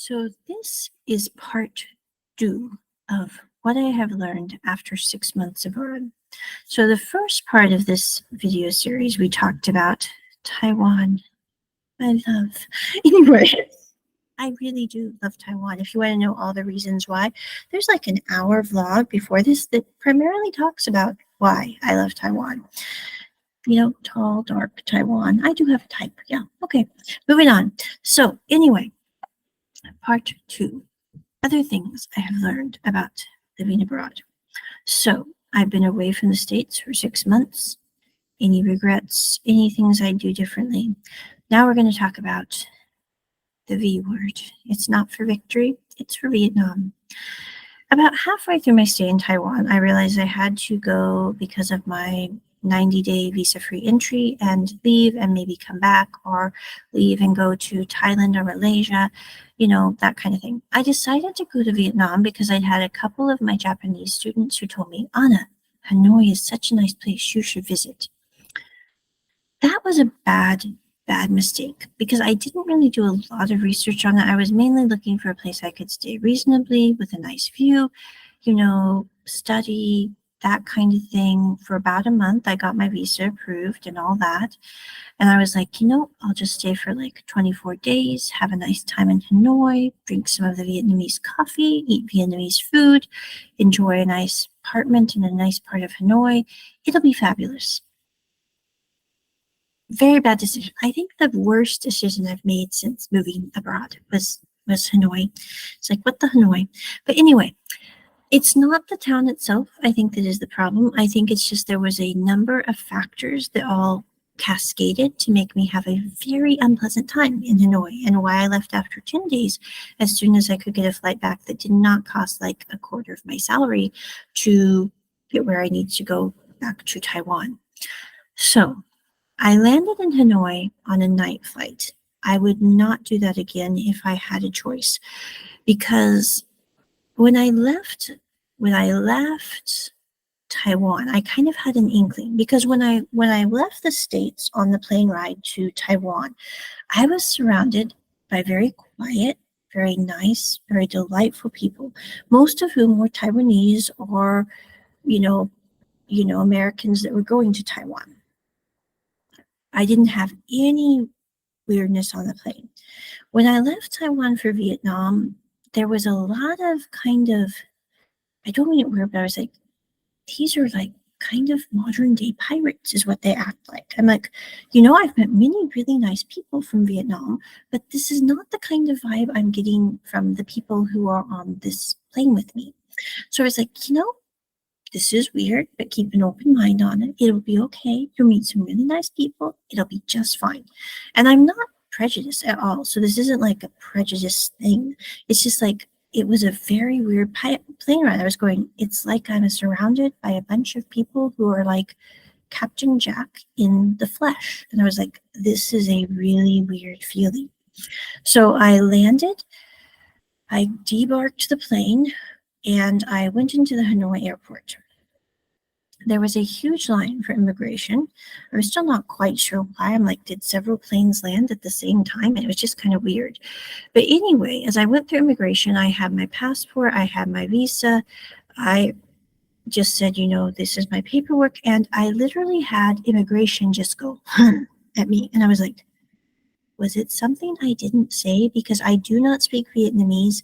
So this is part 2 of what I have learned after 6 months abroad. So the first part of this video series, we talked about Taiwan. I love, anyway, I really do love Taiwan. If you want to know all the reasons why, there's like an hour vlog before this that primarily talks about why I love Taiwan. You know, tall, dark Taiwan. I do have a type. Yeah. Okay. Moving on. So anyway, part 2. Other things I have learned about living abroad. So I've been away from the States for 6 months. Any regrets, any things I'd do differently. Now we're going to talk about the V word. It's not for victory, it's for Vietnam. About halfway through my stay in Taiwan, I realized I had to go because of my 90-day visa-free entry and leave and maybe come back, or leave and go to Thailand or Malaysia, you know, that kind of thing. I decided to go to Vietnam because I'd had a couple of my Japanese students who told me, Anna, Hanoi is such a nice place, you should visit. That was a bad mistake because I didn't really do a lot of research on it. I was mainly looking for a place I could stay reasonably with a nice view, you know, study, that kind of thing. For about a month, I got my visa approved and all that. And I was like, you know, I'll just stay for like 24 days, have a nice time in Hanoi, drink some of the Vietnamese coffee, eat Vietnamese food, enjoy a nice apartment in a nice part of Hanoi. It'll be fabulous. Very bad decision. I think the worst decision I've made since moving abroad was Hanoi. It's like, what the Hanoi? But anyway, it's not the town itself, I think, that is the problem. I think it's just there was a number of factors that all cascaded to make me have a very unpleasant time in Hanoi, and why I left after 10 days as soon as I could get a flight back that did not cost like a quarter of my salary to get where I need to go back to Taiwan. So I landed in Hanoi on a night flight. I would not do that again if I had a choice, because when I left Taiwan, I kind of had an inkling, because when I left the States on the plane ride to Taiwan, I was surrounded by very quiet, very nice, very delightful people, most of whom were Taiwanese or, you know, Americans that were going to Taiwan. I didn't have any weirdness on the plane. When I left Taiwan for Vietnam, there was a lot of kind of, I don't mean it weird, but I was like, these are like kind of modern day pirates is what they act like. I'm like, you know, I've met many really nice people from Vietnam, but this is not the kind of vibe I'm getting from the people who are on this plane with me. So I was like, you know, this is weird, but keep an open mind on it. It'll be okay. You'll meet some really nice people. It'll be just fine. And I'm not prejudiced at all. So this isn't like a prejudice thing. It's just like, it was a very weird plane ride. I was going, it's like I'm surrounded by a bunch of people who are like Captain Jack in the flesh. And I was like, this is a really weird feeling. So I landed, I debarked the plane, and I went into the Hanoi airport. There was a huge line for immigration. I'm still not quite sure why. I'm like, did several planes land at the same time? And it was just kind of weird. But anyway, as I went through immigration, I had my passport, I had my visa. I just said, you know, this is my paperwork. And I literally had immigration just go at me. And I was like, was it something I didn't say? Because I do not speak Vietnamese.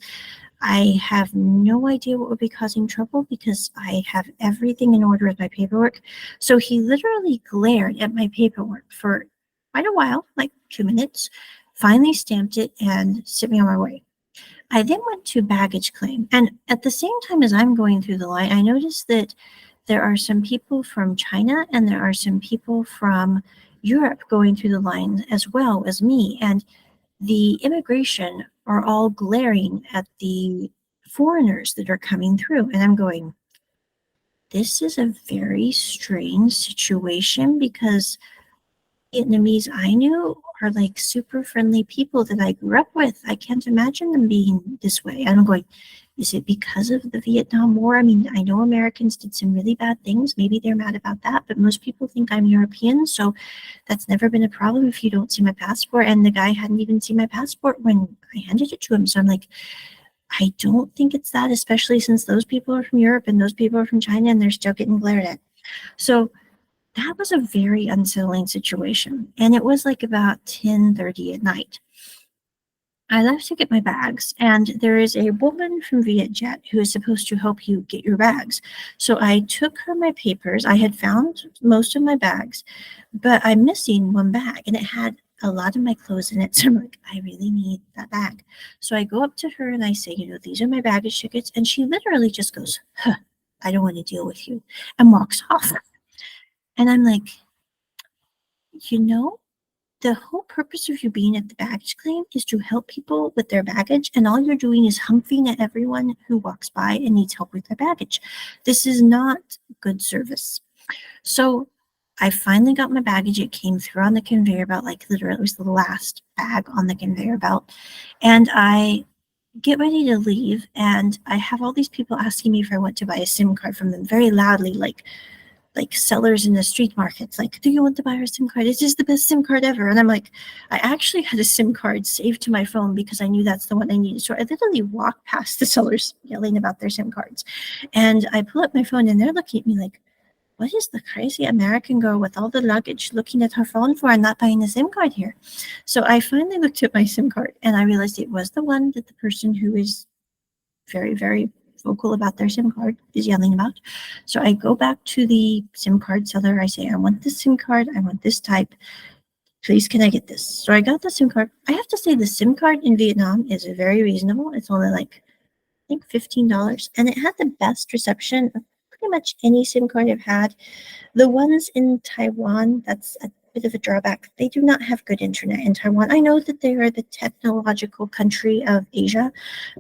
I have no idea what would be causing trouble because I have everything in order with my paperwork. So he literally glared at my paperwork for quite a while, like 2 minutes, finally stamped it and sent me on my way. I then went to baggage claim. And at the same time as I'm going through the line, I noticed that there are some people from China and there are some people from Europe going through the line as well as me. And the immigration are all glaring at the foreigners that are coming through. And I'm going, this is a very strange situation, because Vietnamese I knew are like super friendly people that I grew up with. I can't imagine them being this way. And I'm going, Is it because of the Vietnam War? I mean, I know Americans did some really bad things. Maybe they're mad about that, but most people think I'm European, so that's never been a problem if you don't see my passport. And the guy hadn't even seen my passport when I handed it to him. So I'm like, I don't think it's that, especially since those people are from Europe and those people are from China and they're still getting glared at. So that was a very unsettling situation. And it was like about 10:30 at night. I left to get my bags, and there is a woman from Vietjet who is supposed to help you get your bags. So I took her my papers. I had found most of my bags, but I'm missing one bag, and it had a lot of my clothes in it. So I'm like, I really need that bag. So I go up to her and I say, these are my baggage tickets. And she literally just goes, huh, I don't want to deal with you, and walks off. And I'm like, you know, the whole purpose of you being at the baggage claim is to help people with their baggage, and all you're doing is humping at everyone who walks by and needs help with their baggage. This is not good service. So I finally got my baggage. It came through on the conveyor belt, like literally it was the last bag on the conveyor belt. And I get ready to leave, and I have all these people asking me if I want to buy a SIM card from them very loudly, like sellers in the street markets, like, do you want to buy our SIM card? It is the best SIM card ever. And I'm like, I actually had a SIM card saved to my phone because I knew that's the one I needed. So I literally walked past the sellers yelling about their SIM cards. And I pull up my phone and they're looking at me like, what is the crazy American girl with all the luggage looking at her phone for and not buying a SIM card here? So I finally looked at my SIM card and I realized it was the one that the person who is very, very vocal about their SIM card is yelling about. So I go back to the SIM card seller. I say, I want this SIM card. I want this type. Please, can I get this? So I got the SIM card. I have to say the SIM card in Vietnam is very reasonable. It's only like, I think $15. And it had the best reception of pretty much any SIM card I've had. The ones in Taiwan, that's a bit of a drawback. They do not have good internet in Taiwan. I know that they are the technological country of Asia,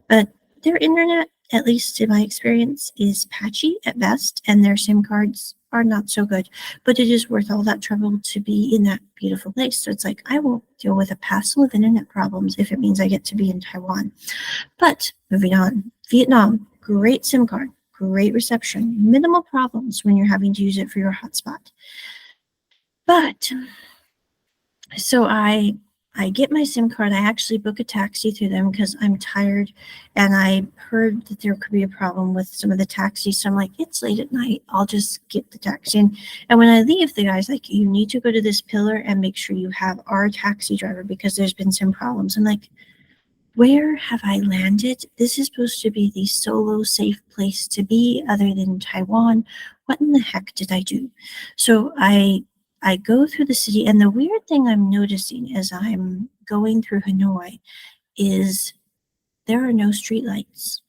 but their internet, at least in my experience, is patchy at best, and their SIM cards are not so good. But it is worth all that trouble to be in that beautiful place. So it's like, I will deal with a passel of internet problems if it means I get to be in Taiwan. But moving on, Vietnam, great SIM card, great reception, minimal problems when you're having to use it for your hotspot. But so I get my SIM card. I actually book a taxi through them because I'm tired, and I heard that there could be a problem with some of the taxis. So I'm like, it's late at night. I'll just get the taxi. And when I leave, the guy's like, you need to go to this pillar and make sure you have our taxi driver because there's been some problems. I'm like, where have I landed? This is supposed to be the solo safe place to be other than Taiwan. What in the heck did I do? So I go through the city, and the weird thing I'm noticing as I'm going through Hanoi is there are no streetlights.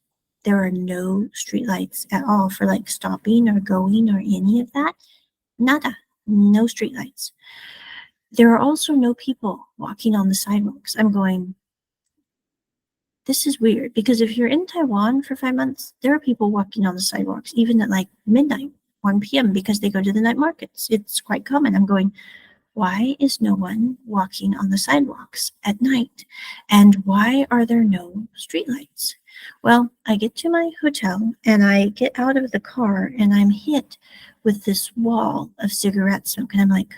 There are no streetlights at all for like stopping or going or any of that. Nada. No streetlights. There are also no people walking on the sidewalks. I'm going, this is weird because if you're in Taiwan for 5 months, there are people walking on the sidewalks, even at like midnight, 1 p.m., because they go to the night markets. It's quite common. I'm going, why is no one walking on the sidewalks at night? And why are there no streetlights? Well, I get to my hotel and I get out of the car and I'm hit with this wall of cigarette smoke. And I'm like,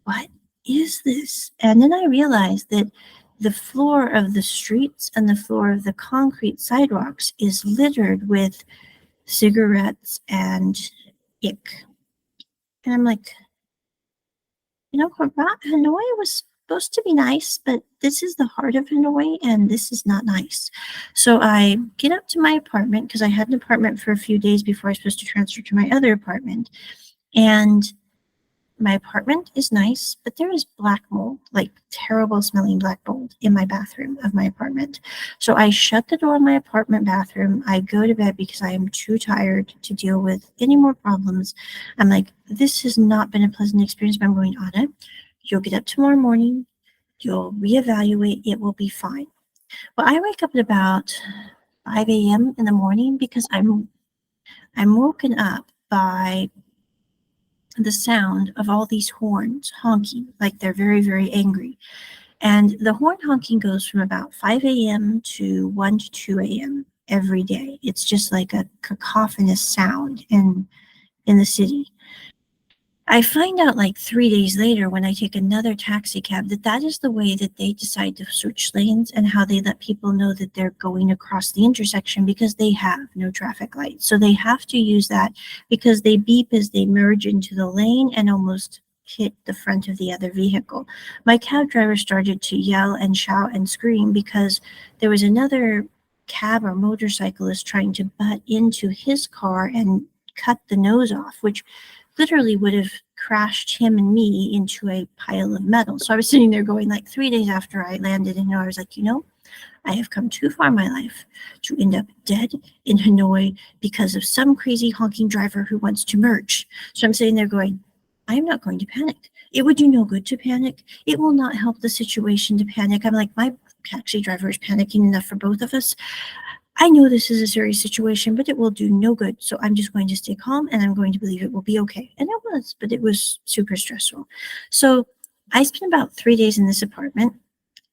what is this? And then I realized that the floor of the streets and the floor of the concrete sidewalks is littered with cigarettes and ick. And I'm like, Hanoi was supposed to be nice, but this is the heart of Hanoi and this is not nice. So I get up to my apartment because I had an apartment for a few days before I was supposed to transfer to my other apartment. And my apartment is nice, but there is black mold, like terrible smelling black mold in my bathroom of my apartment. So I shut the door in my apartment bathroom. I go to bed because I am too tired to deal with any more problems. I'm like, this has not been a pleasant experience, but I'm going, Anna, you'll get up tomorrow morning. You'll reevaluate. It will be fine. Well, I wake up at about 5 a.m. in the morning because I'm woken up by the sound of all these horns honking like they're very, very angry. And the horn honking goes from about 5 a.m. to 1 to 2 a.m. every day. It's just like a cacophonous sound in the city. I find out like 3 days later when I take another taxi cab that that is the way that they decide to switch lanes and how they let people know that they're going across the intersection because they have no traffic lights. So they have to use that because they beep as they merge into the lane and almost hit the front of the other vehicle. My cab driver started to yell and shout and scream because there was another cab or motorcyclist trying to butt into his car and cut the nose off, which literally would have crashed him and me into a pile of metal. So I was sitting there going like 3 days after I landed in Hanoi, I was like, I have come too far in my life to end up dead in Hanoi because of some crazy honking driver who wants to merge. So I'm sitting there going, I'm not going to panic. It would do no good to panic. It will not help the situation to panic. I'm like, my taxi driver is panicking enough for both of us. I know this is a serious situation, but it will do no good. So I'm just going to stay calm and I'm going to believe it will be okay. And it was, but it was super stressful. So I spent about 3 days in this apartment.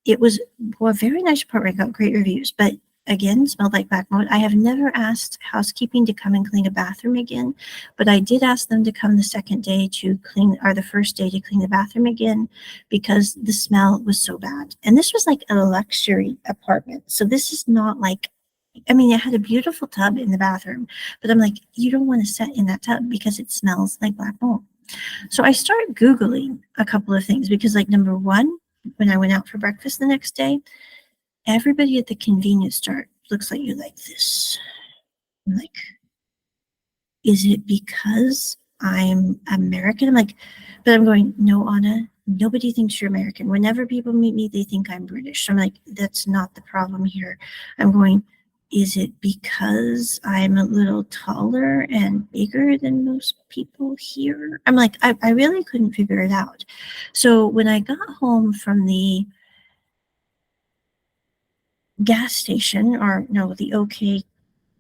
It was a very nice apartment. I got great reviews, but again, smelled like back mode. I have never asked housekeeping to come and clean a bathroom again, but I did ask them to come the second day to clean, or the first day to clean the bathroom again, because the smell was so bad. And this was like a luxury apartment. So this is not like, I mean, it had a beautiful tub in the bathroom, but I'm like, you don't want to sit in that tub because it smells like black mold. So I started Googling a couple of things because, like, number one, when I went out for breakfast the next day, everybody at the convenience store looks at you like this. I'm like, is it because I'm American? I'm like, but I'm going, no, Anna, nobody thinks you're American. Whenever people meet me, they think I'm British. So I'm like, that's not the problem here. I'm going, is it because I'm a little taller and bigger than most people here? I'm like, I really couldn't figure it out. So when I got home from the gas station, or no, the OK,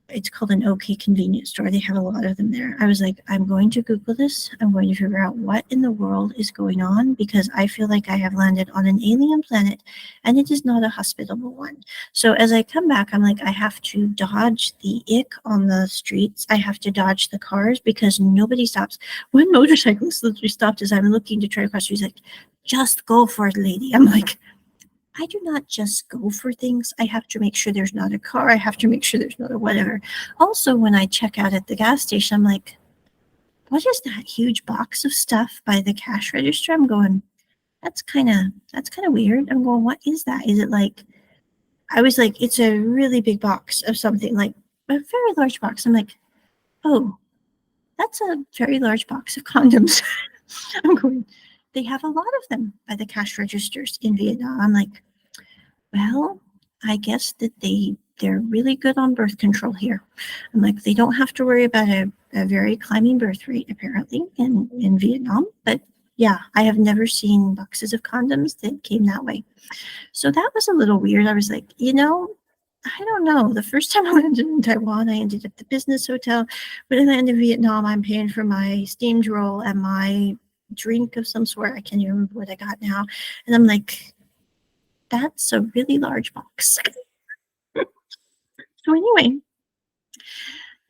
it's called an OK convenience store. They have a lot of them there. I was like, I'm going to Google this. I'm going to figure out what in the world is going on because I feel like I have landed on an alien planet and it is not a hospitable one. So as I come back, I'm like, I have to dodge the ick on the streets. I have to dodge the cars because nobody stops. One motorcyclist literally stopped as I'm looking to try to cross. He's like, just go for it, lady. I'm like, I do not just go for things. I have to make sure there's not a car. I have to make sure there's not a whatever. Also, when I check out at the gas station, I'm like, what is that huge box of stuff by the cash register? I'm going, that's kind of weird. I'm going, what is that? Is it like, I was like, it's a really big box of something, like a very large box. I'm like, oh, that's a very large box of condoms. I'm going, they have a lot of them by the cash registers in Vietnam. I'm like, well, I guess that they're really good on birth control here. I'm like, they don't have to worry about a very climbing birth rate apparently in Vietnam. But yeah, I have never seen boxes of condoms that came that way. So that was a little weird. I was like, I don't know. The first time I landed in Taiwan, I ended up at the business hotel. When I landed in Vietnam, I'm paying for my steamed roll and my drink of some sort. I can't even remember what I got now. And I'm like, that's a really large box. So anyway,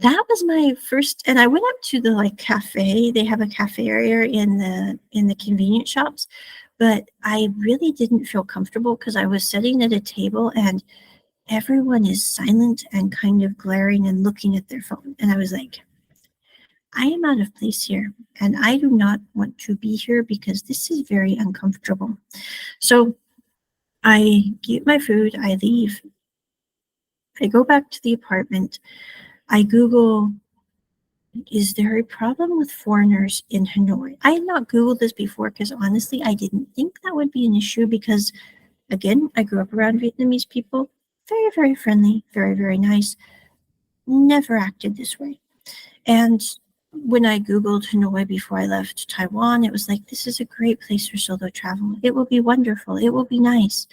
that was my first, and I went up to the cafe. They have a cafe area in the convenience shops, but I really didn't feel comfortable because I was sitting at a table and everyone is silent and kind of glaring and looking at their phone. And I was like, I am out of place here and I do not want to be here because this is very uncomfortable. So I get my food, I leave, I go back to the apartment, I Google, is there a problem with foreigners in Hanoi? I had not Googled this before because honestly, I didn't think that would be an issue because, again, I grew up around Vietnamese people, very, very friendly, very, very nice, never acted this way. And when I Googled Hanoi before I left Taiwan, it was like, this is a great place for solo travel. It will be wonderful. It will be nice.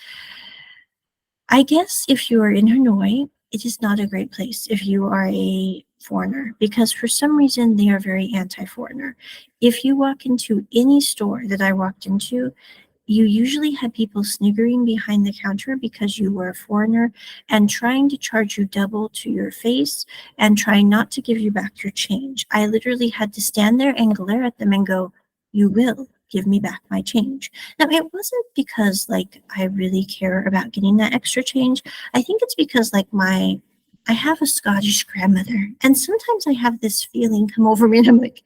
I guess if you are in Hanoi, it is not a great place if you are a foreigner because for some reason they are very anti-foreigner. If you walk into any store that I walked into, you usually had people sniggering behind the counter because you were a foreigner and trying to charge you double to your face and trying not to give you back your change. I literally had to stand there and glare at them and go, "You will give me back my change." Now, it wasn't because like I really care about getting that extra change. I think it's because like I have a Scottish grandmother, and sometimes I have this feeling come over me and I'm like,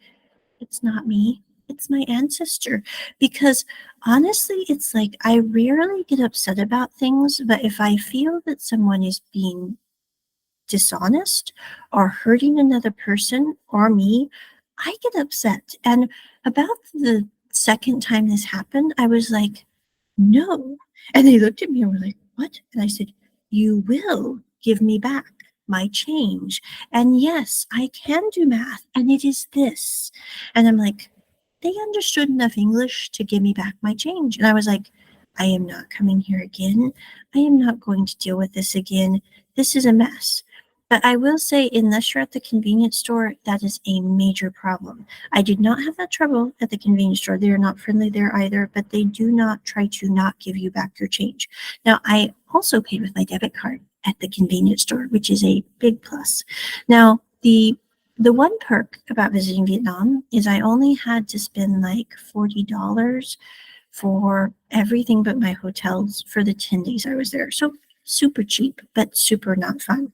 it's not me. It's my ancestor. Because honestly, it's like I rarely get upset about things, but if I feel that someone is being dishonest or hurting another person or me, I get upset. And about the second time this happened, I was like, no. And they looked at me and were like, what? And I said, you will give me back my change. And yes, I can do math, and it is this. And I'm like, they understood enough English to give me back my change. And I was like, I am not coming here again. I am not going to deal with this again. This is a mess. But I will say, unless you're at the convenience store, that is a major problem. I did not have that trouble at the convenience store. They are not friendly there either, but they do not try to not give you back your change. Now, I also paid with my debit card at the convenience store, which is a big plus. Now, the one perk about visiting Vietnam is I only had to spend like $40 for everything but my hotels for the 10 days I was there. So super cheap, but super not fun.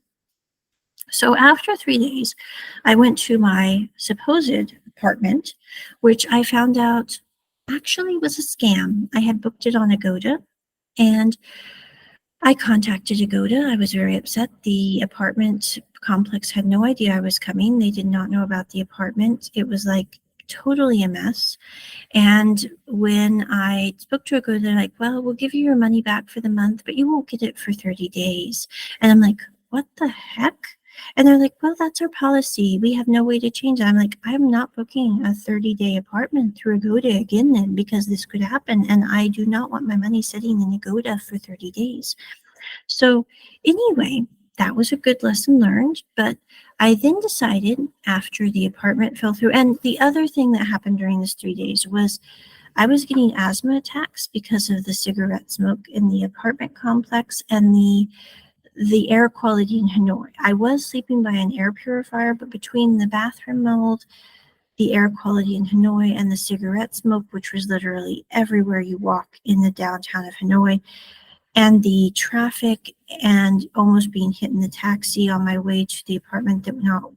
So after 3 days, I went to my supposed apartment, which I found out actually was a scam. I had booked it on Agoda, and I contacted Agoda. I was very upset. The apartment complex had no idea I was coming. They did not know about the apartment. It was like totally a mess. And when I spoke to Agoda, they're like, well, we'll give you your money back for the month, but you won't get it for 30 days. And I'm like, what the heck? And they're like, well, that's our policy. We have no way to change it. I'm like, I'm not booking a 30-day apartment through Agoda again then, because this could happen. And I do not want my money sitting in Agoda for 30 days. So anyway, that was a good lesson learned. But I then decided after the apartment fell through, and the other thing that happened during this 3 days was I was getting asthma attacks because of the cigarette smoke in the apartment complex and the air quality in Hanoi. I was sleeping by an air purifier, but between the bathroom mold, the air quality in Hanoi, and the cigarette smoke, which was literally everywhere you walk in the downtown of Hanoi, and the traffic and almost being hit in the taxi on my way to the apartment that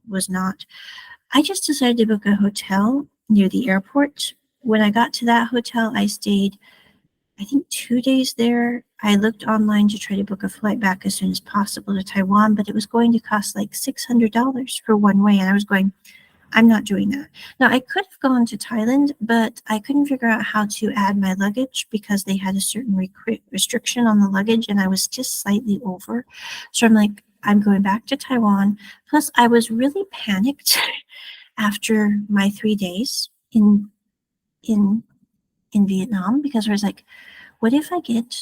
was not, I just decided to book a hotel near the airport. When I got to that hotel, I stayed I think 2 days there. I looked online to try to book a flight back as soon as possible to Taiwan, but it was going to cost like $600 for one way. And I was going, I'm not doing that. Now, I could have gone to Thailand, but I couldn't figure out how to add my luggage because they had a certain restriction on the luggage, and I was just slightly over. So I'm like, I'm going back to Taiwan. Plus, I was really panicked after my 3 days in in Vietnam, because I was like, what if I get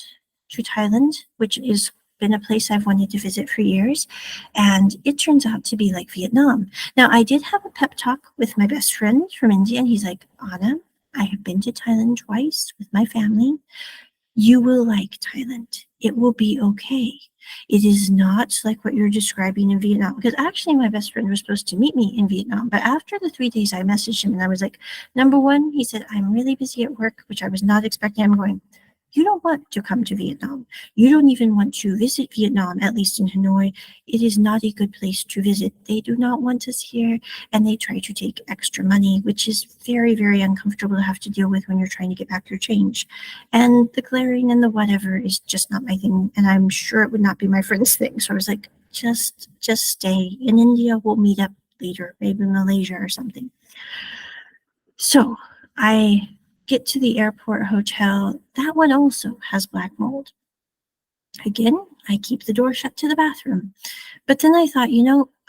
to Thailand, which has been a place I've wanted to visit for years, and it turns out to be like Vietnam? Now, I did have a pep talk with my best friend from India, and he's like, Anna, I have been to Thailand twice with my family. You will like Thailand. It will be okay. It is not like what you're describing in Vietnam. Because actually, my best friend was supposed to meet me in Vietnam. But after the 3 days, I messaged him and I was like, number one, he said, I'm really busy at work, which I was not expecting. I'm going, you don't want to come to Vietnam. You don't even want to visit Vietnam, at least in Hanoi. It is not a good place to visit. They do not want us here, and they try to take extra money, which is very, very uncomfortable to have to deal with when you're trying to get back your change. And the glaring and the whatever is just not my thing, and I'm sure it would not be my friend's thing. So I was like, just stay. In India, we'll meet up later, maybe Malaysia or something. So I get to the airport hotel. That one also has black mold. Again, I keep the door shut to the bathroom. But then I thought,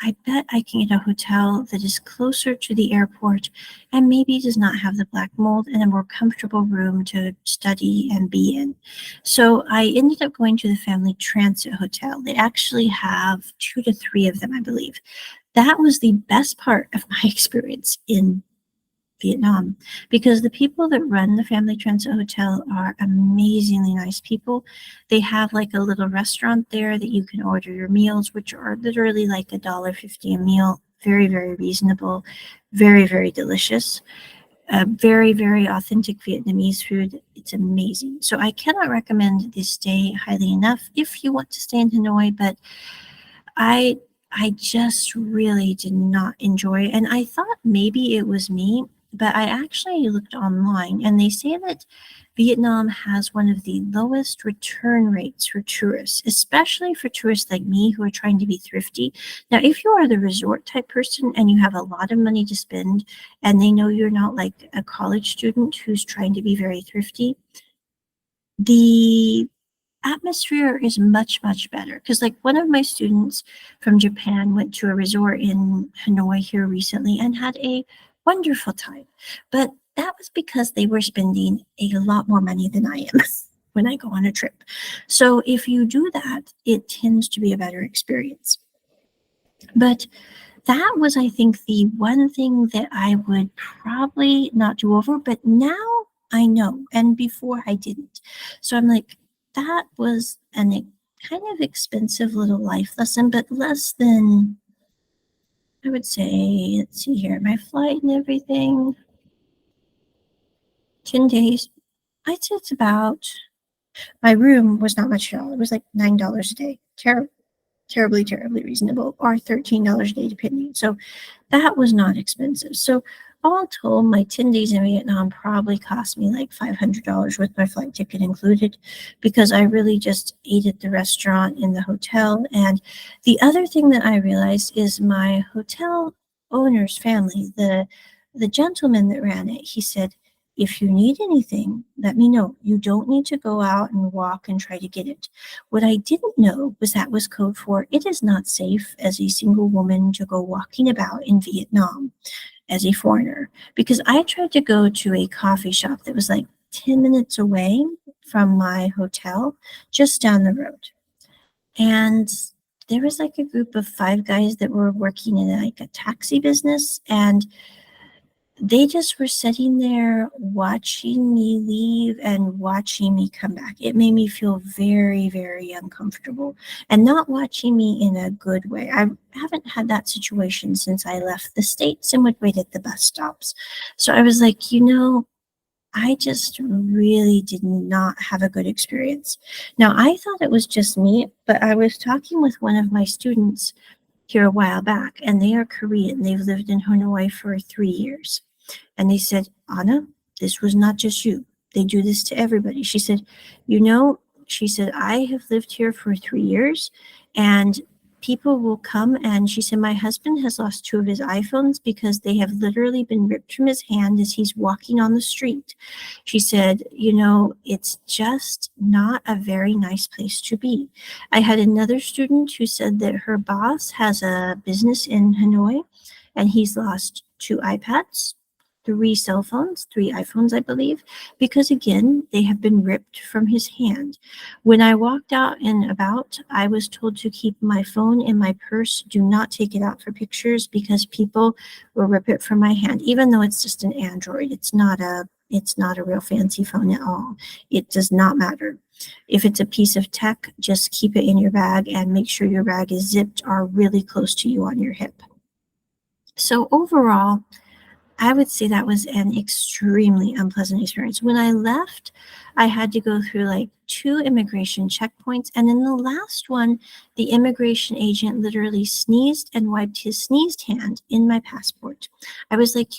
I bet I can get a hotel that is closer to the airport and maybe does not have the black mold and a more comfortable room to study and be in. So I ended up going to the Family Transit Hotel. They actually have 2 to 3 of them, I believe. That was the best part of my experience in Vietnam, because the people that run the Family Transit Hotel are amazingly nice people. They have like a little restaurant there that you can order your meals, which are literally like $1.50 a meal. Very, very reasonable, very, very delicious. Very, very authentic Vietnamese food. It's amazing. So I cannot recommend this stay highly enough if you want to stay in Hanoi, but I I just really did not enjoy it. And I thought maybe it was me, but I actually looked online and they say that Vietnam has one of the lowest return rates for tourists, especially for tourists like me who are trying to be thrifty. Now, if you are the resort type person and you have a lot of money to spend and they know you're not like a college student who's trying to be very thrifty, the atmosphere is much, much better. Because, like, one of my students from Japan went to a resort in Hanoi here recently and had a wonderful time. But that was because they were spending a lot more money than I am when I go on a trip. So, if you do that, it tends to be a better experience. But that was, I think, the one thing that I would probably not do over, but now I know, and before I didn't. So I'm like, that was kind of expensive little life lesson, but less than, I would say, let's see here, my flight and everything, 10 days. I'd say it's about, my room was not much at all. It was like $9 a day. Terribly, terribly reasonable, or $13 a day, depending. So that was not expensive. So all told, my 10 days in Vietnam probably cost me like $500 with my flight ticket included, because I really just ate at the restaurant in the hotel. And the other thing that I realized is my hotel owner's family, the gentleman that ran it, he said, if you need anything, let me know. You don't need to go out and walk and try to get it. What I didn't know was that was code for it is not safe as a single woman to go walking about in Vietnam as a foreigner. Because I tried to go to a coffee shop that was like 10 minutes away from my hotel, just down the road. And there was like a group of 5 guys that were working in like a taxi business, and they just were sitting there watching me leave and watching me come back. It made me feel very, very uncomfortable, and not watching me in a good way. I haven't had that situation since I left the States and would wait at the bus stops. So I was like, I just really did not have a good experience. Now, I thought it was just me, but I was talking with one of my students here a while back, and they are Korean. They've lived in Hanoi for 3 years. And they said, Anna, this was not just you. They do this to everybody. She said, she said, I have lived here for 3 years, and people will come. And she said, my husband has lost 2 of his iPhones because they have literally been ripped from his hand as he's walking on the street. She said, it's just not a very nice place to be. I had another student who said that her boss has a business in Hanoi, and he's lost 2 iPads, 3 cell phones, 3 iPhones, I believe, because again, they have been ripped from his hand. When I walked out and about, I was told to keep my phone in my purse. Do not take it out for pictures because people will rip it from my hand, even though it's just an Android. It's not a real fancy phone at all. It does not matter. If it's a piece of tech, just keep it in your bag and make sure your bag is zipped or really close to you on your hip. So overall, I would say that was an extremely unpleasant experience. When I left, I had to go through like 2 immigration checkpoints. And in the last one, the immigration agent literally sneezed and wiped his sneezed hand in my passport. I was like,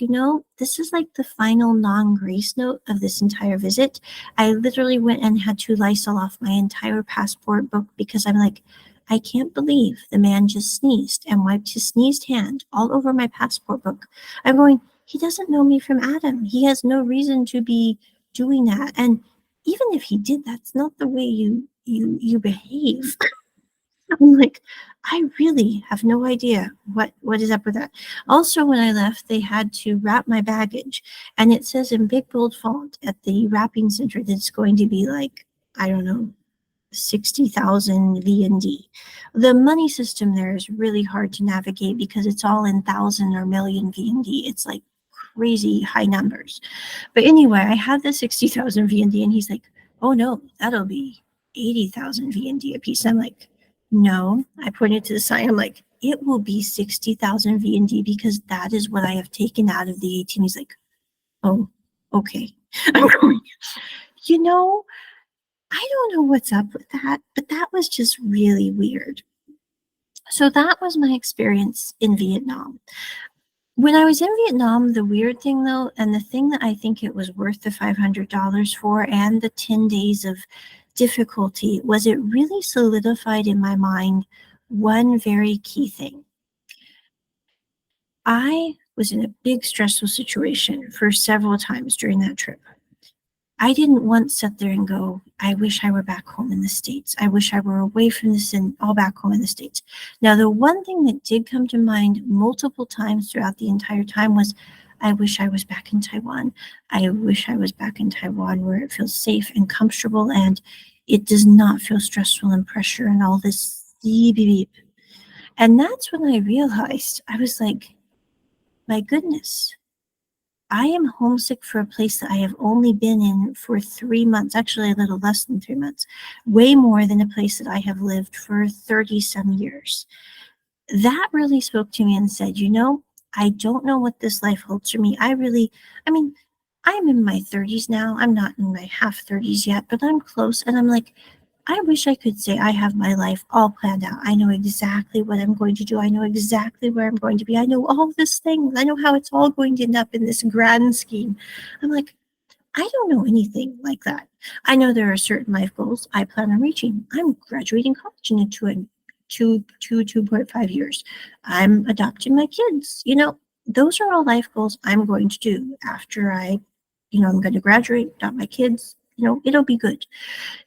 this is like the final non-grace note of this entire visit. I literally went and had to Lysol off my entire passport book because I'm like, I can't believe the man just sneezed and wiped his sneezed hand all over my passport book. I'm going, he doesn't know me from Adam. He has no reason to be doing that. And even if he did, that's not the way you behave. I'm like, I really have no idea what is up with that. Also, when I left, they had to wrap my baggage, and it says in big bold font at the wrapping center that it's going to be like, I don't know, 60,000 VND. The money system there is really hard to navigate because it's all in thousand or million VND. It's like crazy high numbers. But anyway, I had the 60,000 VND, and he's like, "Oh no, that'll be 80,000 VND a piece." I'm like, "No." I pointed to the sign. I'm like, "It will be 60,000 VND because that is what I have taken out of the 18." He's like, "Oh, okay." I'm going, you know, I don't know what's up with that, but that was just really weird. So that was my experience in Vietnam. When I was in Vietnam, the weird thing though, and the thing that I think it was worth the $500 for and the 10 days of difficulty, was it really solidified in my mind one very key thing. I was in a big stressful situation for several times during that trip. I didn't once sit there and go, I wish I were back home in the States. I wish I were away from this and all back home in the States. Now, the one thing that did come to mind multiple times throughout the entire time was, I wish I was back in Taiwan. I wish I was back in Taiwan where it feels safe and comfortable and it does not feel stressful and pressure and all this beep, beep, beep. And that's when I realized, I was like, my goodness, I am homesick for a place that I have only been in for 3 months, actually a little less than 3 months, way more than a place that I have lived for 30 some years. That really spoke to me and said, I don't know what this life holds for me. I mean, I'm in my 30s now. I'm not in my half 30s yet, but I'm close. And I'm like, I wish I could say I have my life all planned out. I know exactly what I'm going to do. I know exactly where I'm going to be. I know all this thing. I know how it's all going to end up in this grand scheme. I'm like, I don't know anything like that. I know there are certain life goals I plan on reaching. I'm graduating college in 2.5 years. I'm adopting my kids. Those are all life goals I'm going to do after I'm going to graduate, adopt my kids. It'll be good.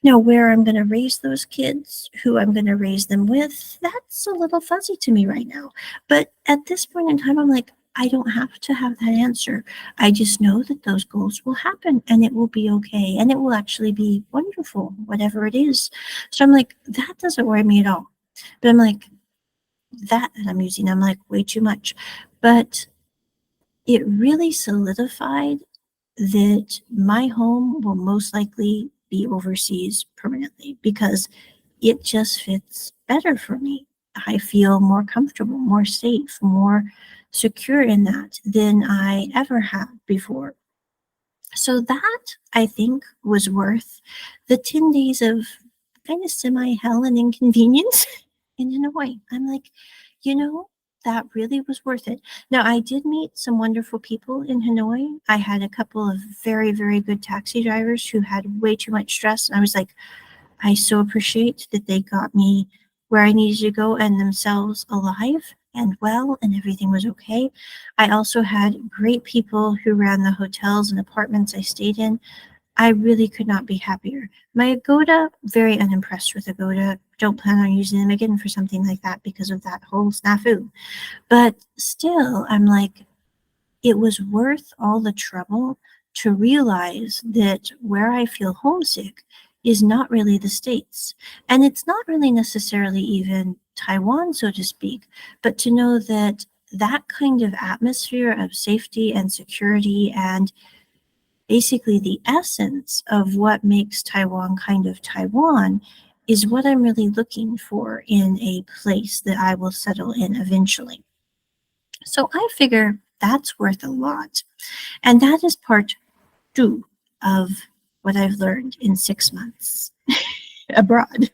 Now, where I'm going to raise those kids, who I'm going to raise them with, that's a little fuzzy to me right now. But at this point in time, I'm like, I don't have to have that answer. I just know that those goals will happen and it will be okay. And it will actually be wonderful, whatever it is. So I'm like, that doesn't worry me at all. But I'm like, that I'm using, I'm like, way too much. But it really solidified that my home will most likely be overseas permanently because it just fits better for me. I feel more comfortable, more safe, more secure in that than I ever have before. So that, I think, was worth the 10 days of kind of semi hell and inconvenience in Hanoi. I'm like, you know, that really was worth it. Now, I did meet some wonderful people in Hanoi. I had a couple of very, very good taxi drivers who had way too much stress. And I was like, I so appreciate that they got me where I needed to go and themselves alive and well, and everything was okay. I also had great people who ran the hotels and apartments I stayed in. I really could not be happier. My Agoda, very unimpressed with Agoda. Don't plan on using them again for something like that because of that whole snafu. But still, I'm like, it was worth all the trouble to realize that where I feel homesick is not really the States. And it's not really necessarily even Taiwan, so to speak, but to know that that kind of atmosphere of safety and security and basically the essence of what makes Taiwan kind of Taiwan is what I'm really looking for in a place that I will settle in eventually. So I figure that's worth a lot. And that is part two of what I've learned in 6 months abroad.